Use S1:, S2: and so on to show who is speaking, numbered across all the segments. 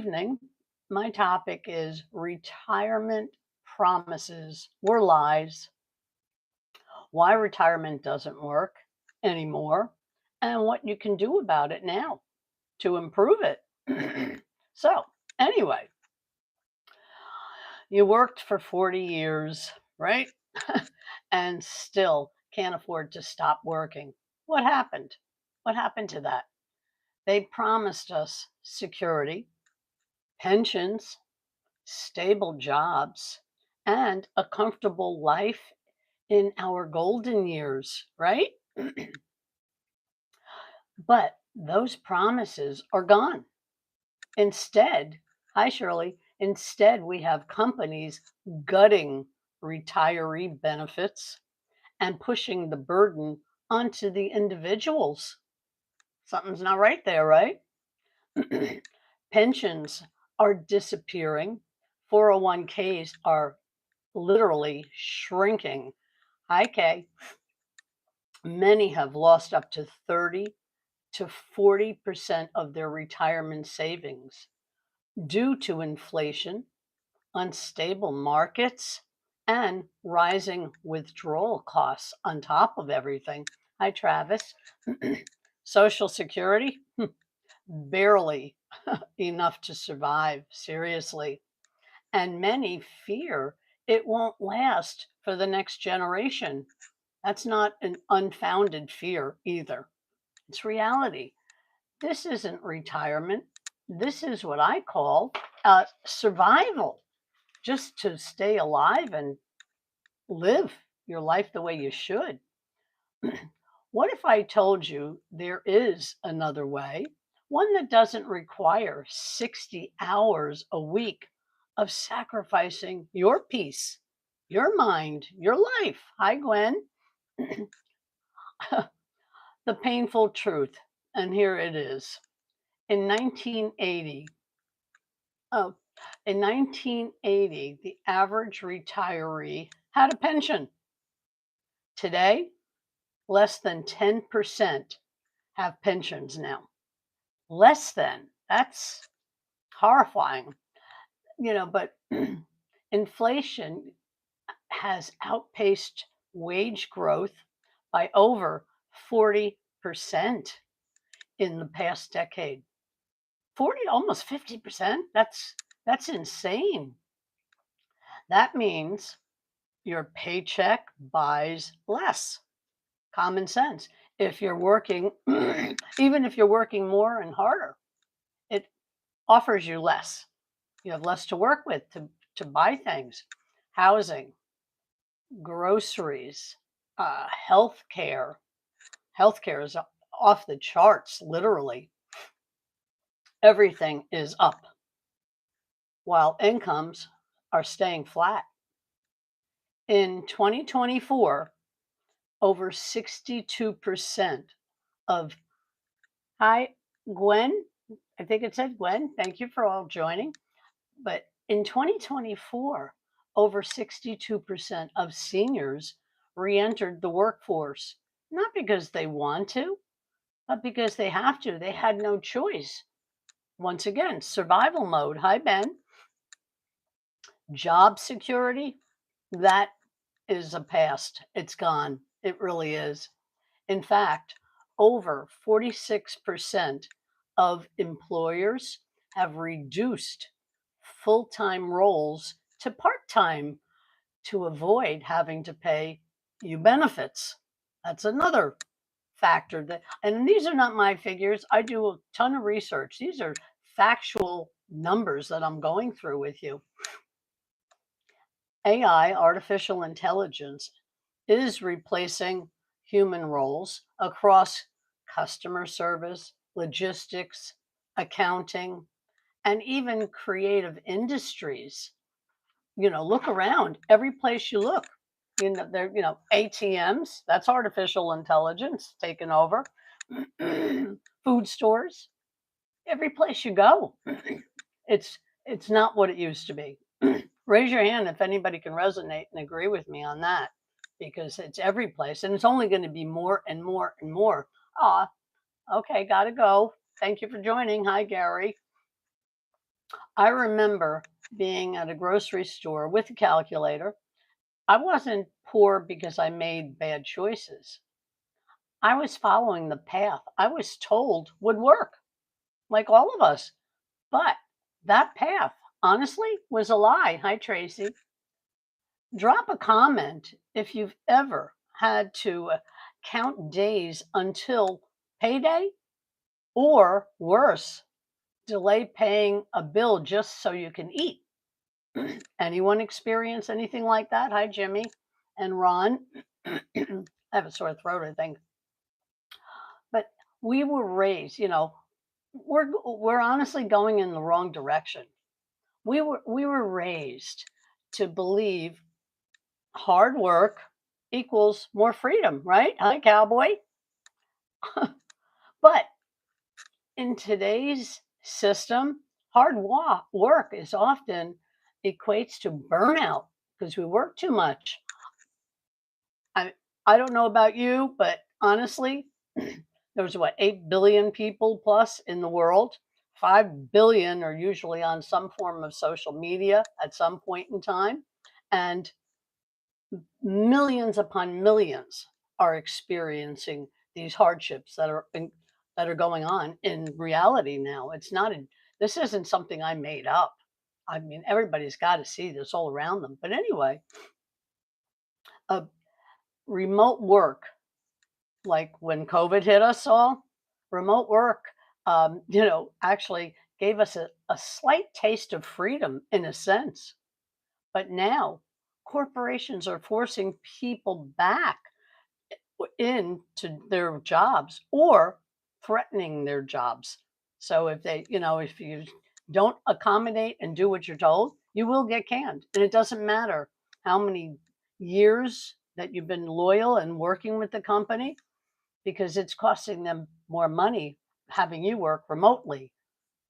S1: evening, my topic is retirement promises were lies, why retirement doesn't work anymore, and what you can do about it now to improve it. So, anyway, you worked for 40 years, right? And still can't afford to stop working. What happened? What happened to that? They promised us security, pensions, stable jobs, and a comfortable life in our golden years, right? But those promises are gone. Instead, hi Shirley, instead we have companies gutting retiree benefits and pushing the burden onto the individuals. Something's not right there, right? Pensions are disappearing. 401ks are literally shrinking. Hi, Kay. Many have lost up to 30 to 40% of their retirement savings due to inflation, unstable markets, and rising withdrawal costs on top of everything. Hi, Travis. Social Security, barely enough to survive, seriously. And many fear it won't last for the next generation. That's not an unfounded fear either. It's reality. This isn't retirement. This is what I call survival, just to stay alive and live your life the way you should. What if I told you there is another way, one that doesn't require 60 hours a week of sacrificing your peace, your mind, your life? Hi, Gwen. The painful truth, and here it is. In 1980, oh, in 1980, the average retiree had a pension. Today, less than 10% have pensions now. Less than. That's horrifying. But inflation has outpaced wage growth by over 40% in the past decade. 40, almost 50%. That's insane. That means your paycheck buys less. Common sense. If you're working, even if you're working more and harder, it offers you less. You have less to work with to buy things, housing, groceries, health care. Health care is off the charts, literally. Everything is up while incomes are staying flat. In 2024, over 62% of, hi, Gwen, I think it said Gwen, thank you for all joining. But in 2024, over 62% of seniors re-entered the workforce, not because they want to, but because they have to. They had no choice. Once again, survival mode. Hi, Ben. Job security, that is a past. It's gone. It really is. In fact, over 46% of employers have reduced full-time roles to part-time to avoid having to pay you benefits. That's another factor and these are not my figures. I do a ton of research. These are factual numbers that I'm going through with you. AI, artificial intelligence, is replacing human roles across customer service, logistics, accounting, and even creative industries. Look around. Every place you look, there, ATMs, that's artificial intelligence taking over. Food stores, every place you go. It's not what it used to be. Raise your hand if anybody can resonate and agree with me on that, because it's every place and it's only going to be more and more and more. Okay, gotta go. Thank you for joining. Hi, Gary. I remember being at a grocery store with a calculator. I wasn't poor because I made bad choices. I was following the path I was told would work, like all of us. But that path, honestly, was a lie. Hi, Tracy. Drop a comment if you've ever had to count days until payday, or worse, delay paying a bill just so you can eat. Anyone experience anything like that? Hi, Jimmy and Ron. I have a sore throat, I think. But we were raised, we're honestly going in the wrong direction. We were raised to believe hard work equals more freedom, right? Hi, cowboy. But in today's system, work is often equates to burnout because we work too much. I I don't know about you, but honestly, there's what 8 billion people plus in the world. 5 billion are usually on some form of social media at some point in time, and millions upon millions are experiencing these hardships that are going on in reality now. This isn't something I made up. I mean, everybody's got to see this all around them. But anyway, uh, remote work, like when COVID hit us all, remote work, actually gave us a slight taste of freedom in a sense. But now corporations are forcing people back into their jobs or threatening their jobs. So if you don't accommodate and do what you're told, you will get canned. And it doesn't matter how many years that you've been loyal and working with the company, because it's costing them more money having you work remotely.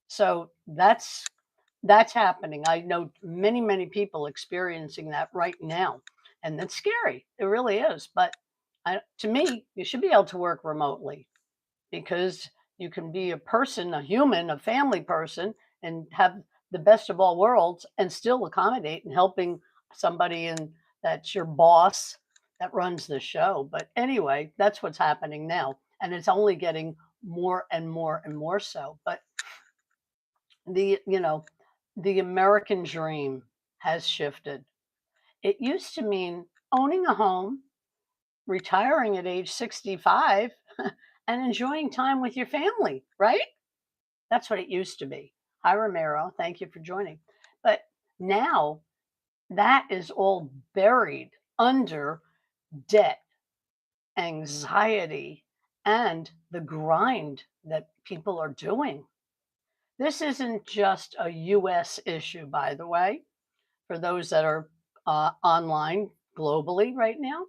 S1: So that's happening. I know many, many people experiencing that right now. And that's scary. It really is. But to me, you should be able to work remotely because you can be a person, a human, a family person, and have the best of all worlds and still accommodate and helping somebody in that's your boss that runs the show. But anyway, that's what's happening now. And it's only getting more and more and more so. But the, you know, the American dream has shifted. It used to mean owning a home, retiring at age 65, and enjoying time with your family, right? That's what it used to be. Hi, Romero. Thank you for joining. But now that is all buried under debt, anxiety, and the grind that people are doing. This isn't just a US issue, by the way, for those that are online globally right now.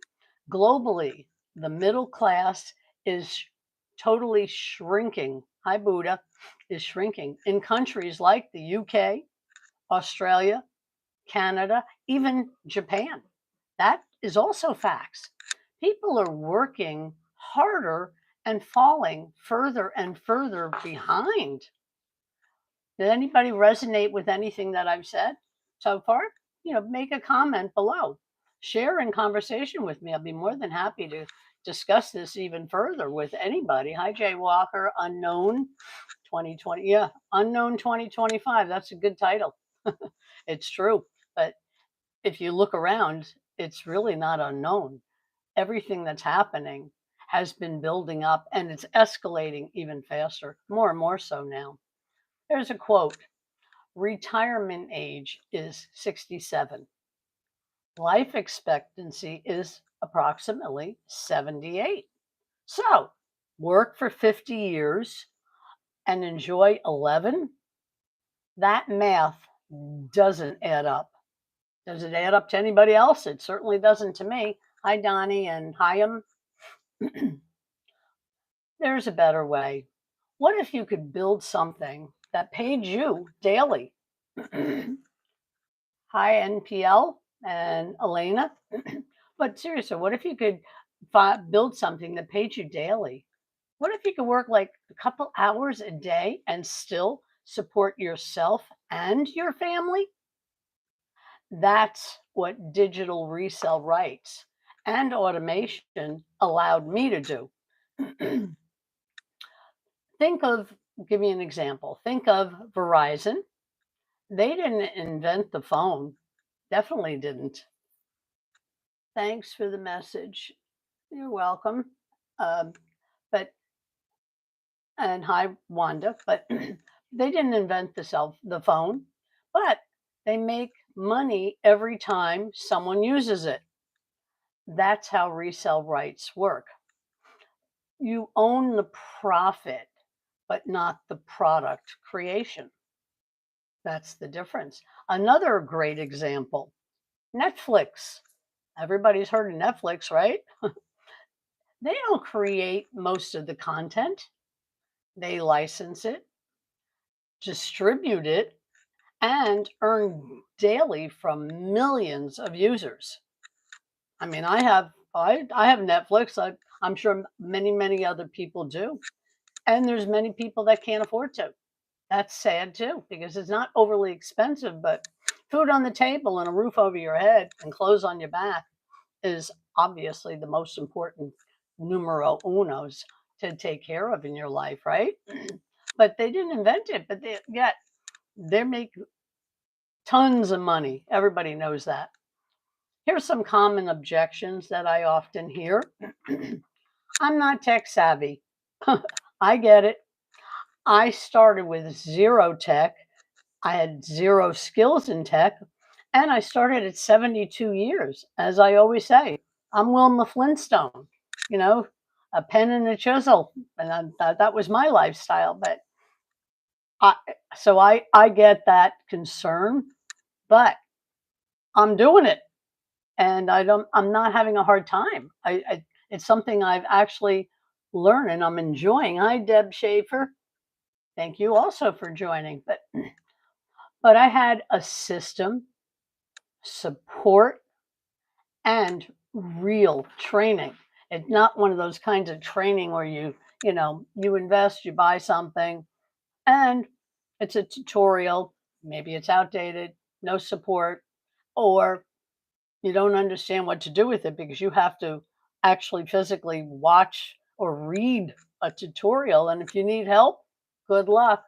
S1: Globally, the middle class is totally shrinking. Hi, Buddha, is shrinking in countries like the UK, Australia, Canada, even Japan. That is also facts. People are working harder and falling further and further behind. Did anybody resonate with anything that I've said so far? Make a comment below. Share in conversation with me. I'll be more than happy to discuss this even further with anybody. Hi, Jay Walker, Unknown 2020. Yeah, Unknown 2025. That's a good title. It's true. But if you look around, it's really not unknown. Everything that's happening has been building up and it's escalating even faster, more and more so now. There's a quote: retirement age is 67. Life expectancy is approximately 78. So work for 50 years and enjoy 11. That math doesn't add up. Does it add up to anybody else? It certainly doesn't to me. Hi, Donnie and Hyam. There's a better way. What if you could build something that paid you daily? Hi, NPL and Elena. But seriously, what if you could build something that paid you daily? What if you could work like a couple hours a day and still support yourself and your family. That's what digital resale rights and automation allowed me to do. Think of, give me an example. Think of Verizon. They didn't invent the phone, definitely didn't. Thanks for the message. You're welcome. Um, but and hi Wanda, but they didn't invent the phone, but they make money every time someone uses it. That's how resale rights work. You own the profit, but not the product creation. That's the difference. Another great example, Netflix. Everybody's heard of Netflix, right? They don't create most of the content. They license it, distribute it, and earn daily from millions of users. I mean, I have Netflix. I'm sure many other people do, and there's many people that can't afford to. That's sad too because it's not overly expensive, but food on the table and a roof over your head and clothes on your back is obviously the most important numero unos to take care of in your life, right? But they didn't invent it, but yet they make tons of money. Everybody knows that. Here's some common objections that I often hear. I'm not tech savvy. I get it. I started with zero tech. I had zero skills in tech, and I started at 72 years. As I always say, I'm Wilma Flintstone, you know, a pen and a chisel. And that was my lifestyle. But I, I get that concern, but I'm doing it. And I'm not having a hard time. It's something I've actually learned and I'm enjoying. Hi, Deb Schaefer. Thank you also for joining. But I had a system, support, and real training. It's not one of those kinds of training where you invest, you buy something, and it's a tutorial. Maybe it's outdated, no support, or you don't understand what to do with it because you have to actually physically watch or read a tutorial. And if you need help, good luck.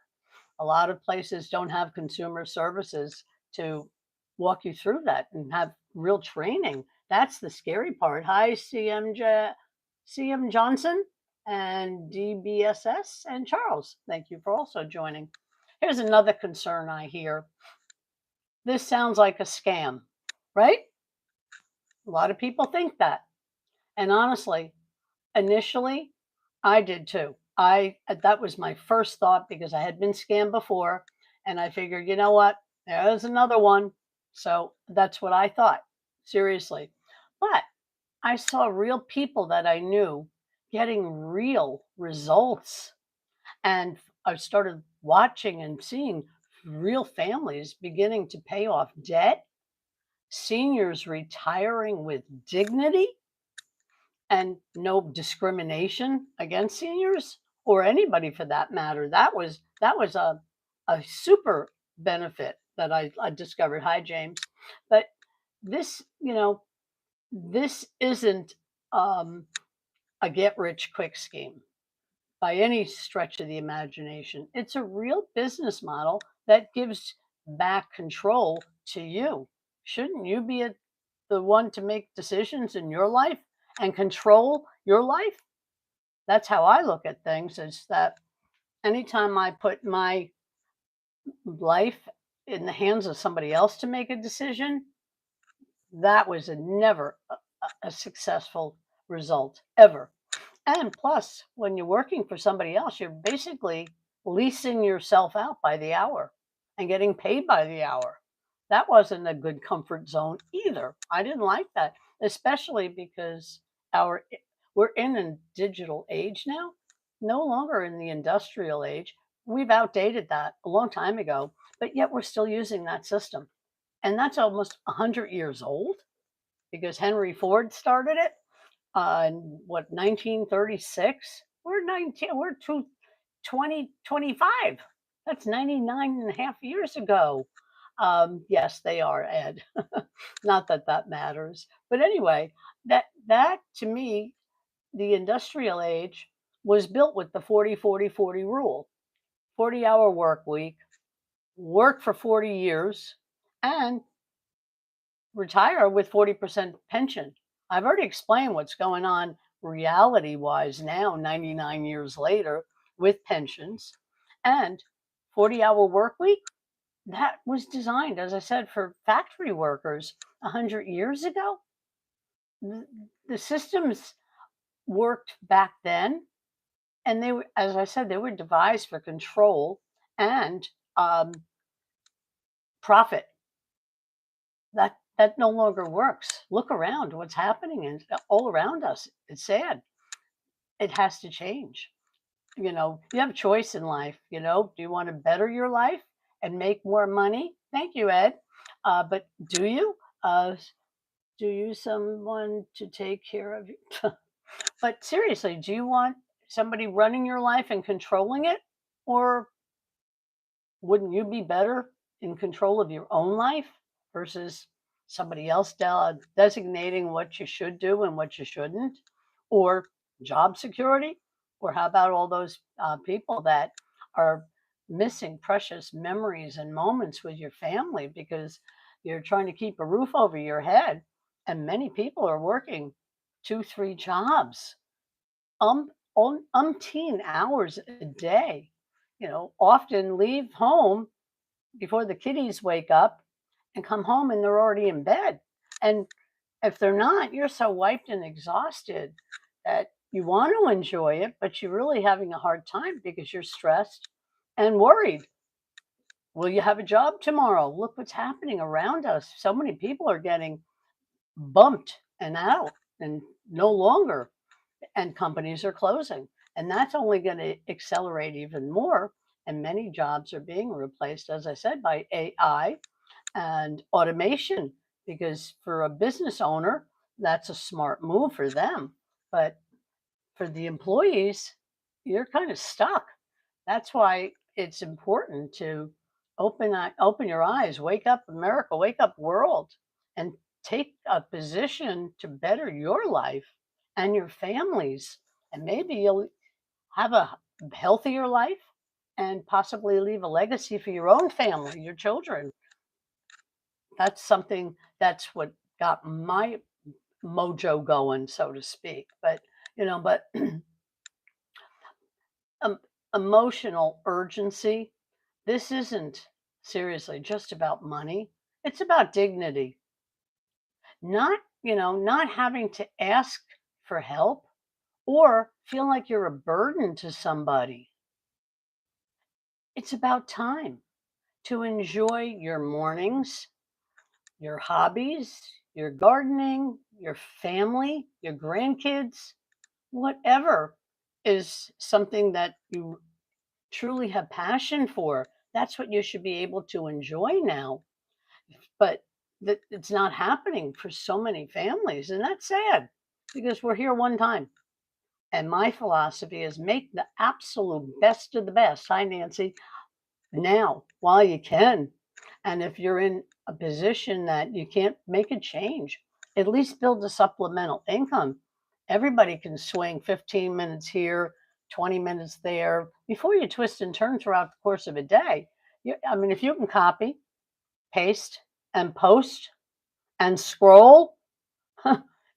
S1: A lot of places don't have consumer services to walk you through that and have real training. That's the scary part. Hi, CM Johnson and DBSS and Charles. Thank you for also joining. Here's another concern I hear. This sounds like a scam, right? A lot of people think that. And honestly, initially, I did too. I That was my first thought because I had been scammed before, and I figured, you know what? There's another one. So that's what I thought. Seriously. But I saw real people that I knew getting real results. And I started watching and seeing real families beginning to pay off debt, seniors retiring with dignity, and no discrimination against seniors or anybody for that matter. That was a super benefit that I discovered. Hi, James. But this, this isn't a get rich quick scheme by any stretch of the imagination. It's a real business model that gives back control to you. Shouldn't you be the one to make decisions in your life and control your life? That's how I look at things, is that anytime I put my life in the hands of somebody else to make a decision, that was never a successful result ever. And plus, when you're working for somebody else, you're basically leasing yourself out by the hour and getting paid by the hour. That wasn't a good comfort zone either. I didn't like that, especially because our we're in a digital age now, no longer in the industrial age. We've outdated that a long time ago, but yet we're still using that system. And that's almost 100 years old because Henry Ford started it in what, 1936. We're 2025. That's 99 and a half years ago. Yes, they are, Ed. Not that that matters. But anyway, that to me, the industrial age was built with the 40-40-40 rule. 40-hour work week, work for 40 years, and retire with 40% pension. I've already explained what's going on reality wise now, 99 years later, with pensions. And 40-hour work week, that was designed, as I said, for factory workers 100 years ago. The systems worked back then, and they were, as I said, they were devised for control and um, profit. That no longer works. Look around, what's happening and all around us. It's sad. It has to change. You have a choice in life. Do you want to better your life and make more money? Thank you, Ed. But do you? Do you someone to take care of you? But seriously, do you want somebody running your life and controlling it? Or wouldn't you be better in control of your own life versus somebody else designating what you should do and what you shouldn't? Or job security? Or how about all those people that are missing precious memories and moments with your family because you're trying to keep a roof over your head? And many people are working 2, 3 jobs, umpteen hours a day, often leave home before the kiddies wake up and come home and they're already in bed. And if they're not, you're so wiped and exhausted that you want to enjoy it, but you're really having a hard time because you're stressed and worried. Will you have a job tomorrow? Look what's happening around us. So many people are getting bumped and out and no longer, and companies are closing. And that's only going to accelerate even more. And many jobs are being replaced, as I said, by AI and automation, because for a business owner, that's a smart move for them. But for the employees, you're kind of stuck. That's why it's important to open your eyes, wake up, America, wake up, world, and take a position to better your life and your families. And maybe you'll have a healthier life and possibly leave a legacy for your own family, your children. That's what got my mojo going, so to speak. But um, emotional urgency. This isn't seriously just about money. It's about dignity. Not having to ask for help or feel like you're a burden to somebody. It's about time to enjoy your mornings, your hobbies, your gardening, your family, your grandkids, whatever is something that you truly have passion for. That's what you should be able to enjoy now. But it's not happening for so many families. And that's sad because we're here one time. And my philosophy is make the absolute best of the best. Hi, Nancy. Now, while you can. And if you're in a position that you can't make a change, at least build a supplemental income. Everybody can swing 15 minutes here, 20 minutes there before you twist and turn throughout the course of a day. I mean, if you can copy, paste, and post and scroll,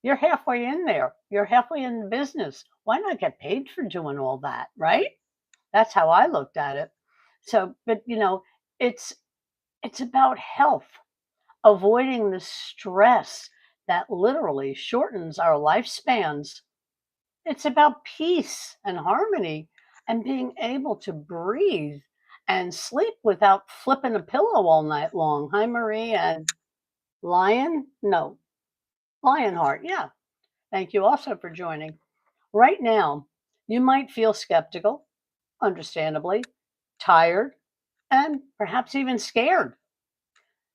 S1: you're halfway in there. You're halfway in the business. Why not get paid for doing all that, right? That's how I looked at it. So, but it's it's about health, avoiding the stress that literally shortens our lifespans. It's about peace and harmony and being able to breathe and sleep without flipping a pillow all night long. Hi, Marie and Lion. No, Lionheart. Yeah. Thank you also for joining. Right now, you might feel skeptical, understandably, tired, and perhaps even scared.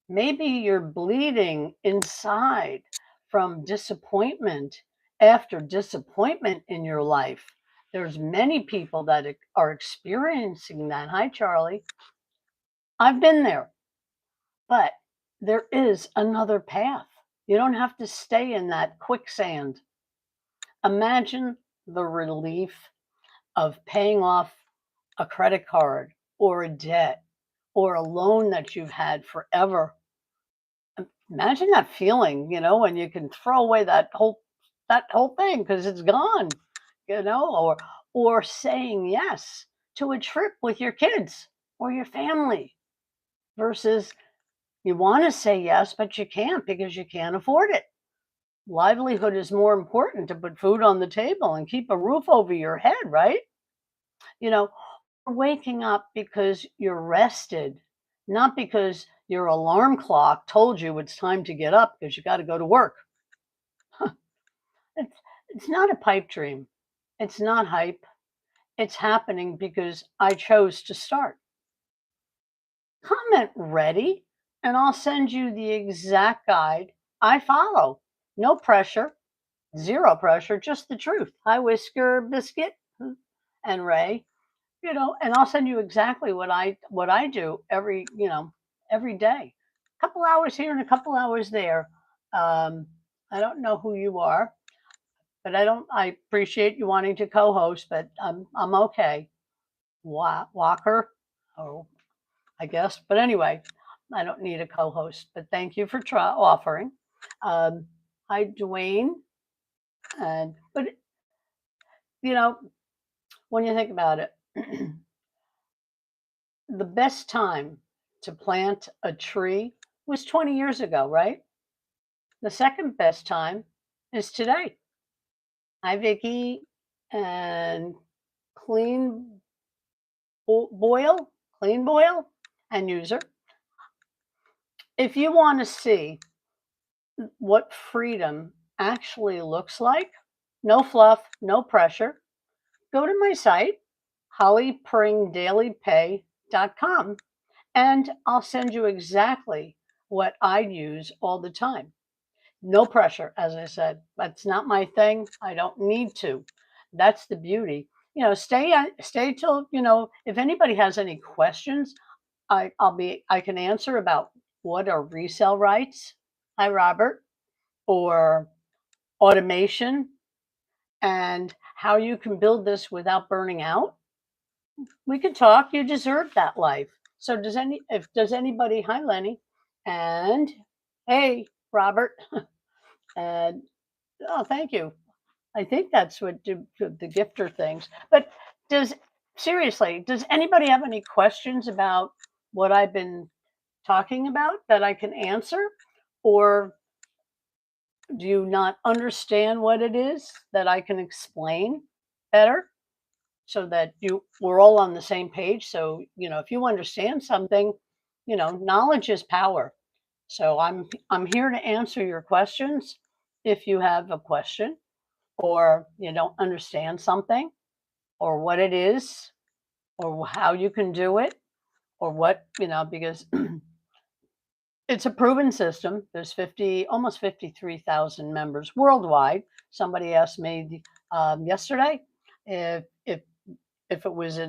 S1: Maybe you're bleeding inside from disappointment after disappointment in your life. There's many people that are experiencing that. Hi, Charlie. I've been there, but there is another path. You don't have to stay in that quicksand. Imagine the relief of paying off a credit card or a debt or a loan that you've had forever. Imagine that feeling, when you can throw away that whole thing because it's gone, or saying yes to a trip with your kids or your family versus you want to say yes, but you can't because you can't afford it. Livelihood is more important to put food on the table and keep a roof over your head, right? You know, waking up because you're rested, not because your alarm clock told you it's time to get up because you got to go to work. It's not a pipe dream. It's not hype. It's happening because I chose to start. Comment ready, and I'll send you the exact guide I follow. No pressure, zero pressure, just the truth. Hi, Whisker Biscuit and Ray. And I'll send you exactly what I do every day. A couple hours here and a couple hours there. I don't know who you are, but I appreciate you wanting to co-host, but I'm okay. Walker, oh, I guess. But anyway, I don't need a co-host. But thank you for offering. Um, Hi, Dwayne. And but you know when you think about it, the best time to plant a tree was 20 years ago, right? The second best time is today. Hi, Vicky, and clean boil, clean boil, and user. If you want to see what freedom actually looks like, no fluff, no pressure, go to my site, hollypringdailypay.com, and I'll send you exactly what I use all the time. No pressure, as I said. That's not my thing. I don't need to. That's the beauty. Stay till, if anybody has any questions, I can answer about what are resale rights. Hi, Robert, or automation and how you can build this without burning out. We could talk. You deserve that life. So does anybody, hi Lenny, and hey Robert, and oh thank you. I think that's what the gifter things. But does seriously, does anybody have any questions about what I've been talking about that I can answer? Or do you not understand what it is that I can explain better so that we're all on the same page? So, if you understand something, knowledge is power. So I'm here to answer your questions if you have a question or you don't understand something or what it is or how you can do it or what, because it's a proven system. There's almost 53,000 members worldwide. Somebody asked me yesterday if it was in